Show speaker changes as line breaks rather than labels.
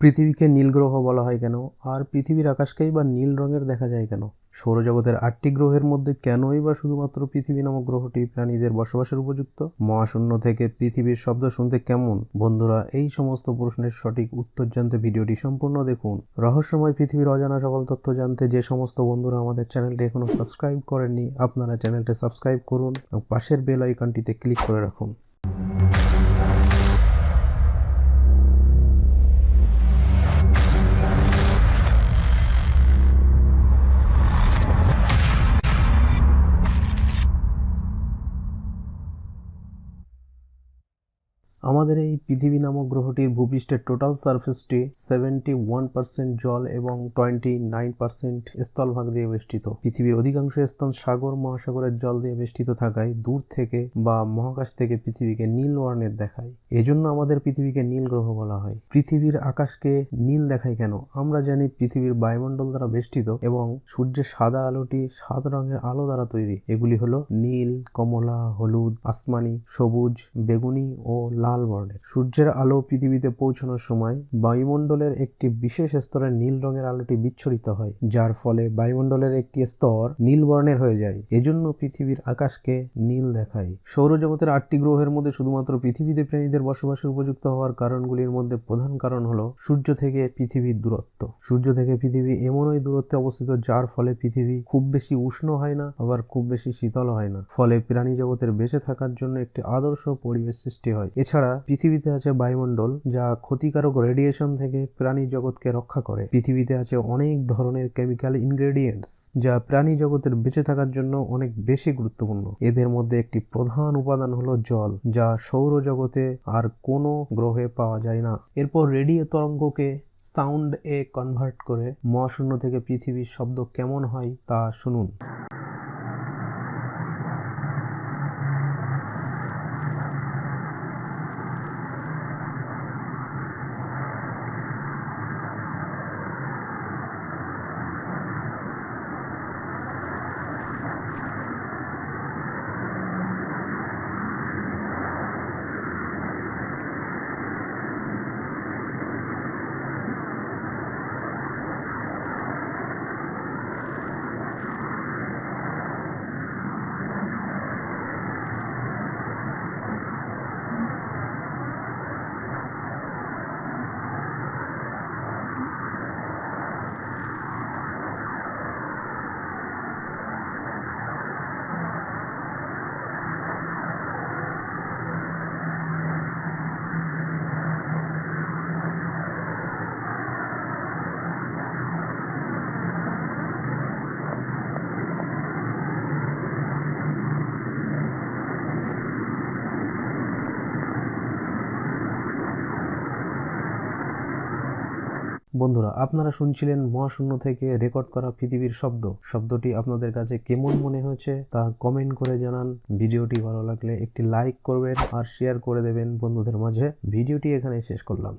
পৃথিবীকে নীল গ্রহ বলা হয় কেন, আর পৃথিবীর আকাশকেই বা নীল রঙের দেখা যায় কেন? সৌরজগতের 8টি গ্রহের মধ্যে কেনই বা শুধুমাত্র পৃথিবী নামক গ্রহটি প্রাণীদের বসবাসের উপযুক্ত? মহাশূন্য থেকে পৃথিবীর শব্দ শুনতে কেমন? বন্ধুরা, এই সমস্ত প্রশ্নের সঠিক উত্তর জানতে ভিডিওটি সম্পূর্ণ দেখুন। রহস্যময় পৃথিবীর অজানা সকল তথ্য জানতে যে সমস্ত বন্ধুরা আমাদের চ্যানেলটি এখনো সাবস্ক্রাইব করেননি, আপনারা চ্যানেলটি সাবস্ক্রাইব করুন এবং পাশের বেল আইকনটিতে ক্লিক করে রাখুন। আমাদের এই পৃথিবী নামক গ্রহটির ভূপৃষ্ঠের টোটাল সারফেসটি 71% জল এবং 29% স্থলভাগ দিয়ে বেষ্টিত। পৃথিবীর অধিকাংশ স্থান সাগর মহাসাগরের জল দিয়ে বেষ্টিত থাকায় দূর থেকে বা মহাকাশ থেকে পৃথিবীকে নীল বর্ণের দেখায়। এজন্য আমাদের পৃথিবীকে নীল গ্রহ বলা হয়। পৃথিবীর আকাশকে নীল দেখায় কেন? আমরা জানি পৃথিবীর বায়ুমণ্ডল দ্বারা বেষ্টিত এবং সূর্যের সাদা আলোটি 7 রঙের আলো দ্বারা তৈরি। এগুলি হলো নীল, কমলা, হলুদ, আসমানি, সবুজ, বেগুনি ও লাল বর্ণের। সূর্যের আলো পৃথিবীতে পৌঁছানোর সময় বায়ুমণ্ডলের একটি বিশেষ স্তরে নীল রঙের আলোটি বিচ্ছুরিত হয়, যার ফলে বায়ুমণ্ডলের একটি স্তর নীল বর্ণের হয়ে যায়। এজন্য পৃথিবীর আকাশকে নীল দেখায়। সৌরজগতের 8টি গ্রহের মধ্যে শুধুমাত্র পৃথিবীতে প্রাণীদের বসবাসের উপযুক্ত হওয়ার কারণগুলির মধ্যে প্রধান কারণ হলো সূর্য থেকে পৃথিবীর দূরত্ব। সূর্য থেকে পৃথিবী এমনই দূরত্বে অবস্থিত যার ফলে পৃথিবী খুব বেশি উষ্ণ হয় না, আবার খুব বেশি শীতল হয় না। ফলে প্রাণী জগতের বেঁচে থাকার জন্য একটি আদর্শ পরিবেশ সৃষ্টি হয়। এছাড়া পৃথিবীতে আছে বায়ুমণ্ডল, যা ক্ষতিকারক রেডিয়েশন থেকে প্রাণী জগৎকে রক্ষা করে। পৃথিবীতে আছে অনেক ধরনের কেমিক্যাল ইনগ্রেডিয়েন্টস, যা প্রাণী জগতের বেঁচে থাকার জন্য অনেক বেশি গুরুত্বপূর্ণ। এদের মধ্যে একটি প্রধান উপাদান হলো জল, যা সৌরজগতে আর কোনো গ্রহে পাওয়া যায় না। এরপর রেডিও তরঙ্গকে সাউন্ড এ কনভার্ট করে মহাশূন্য থেকে পৃথিবীর শব্দ কেমন হয় তা শুনুন। বন্ধুরা, আপনারা শুনছিলেন মহাশূন্য থেকে রেকর্ড করা পৃথিবীর শব্দটি আপনাদের কাছে কেমন মনে হয়েছে তা কমেন্ট করে জানান। ভিডিওটি ভালো লাগলে একটি লাইক করবেন আর শেয়ার করে দেবেন বন্ধুদের মাঝে। ভিডিওটি এখানে শেষ করলাম।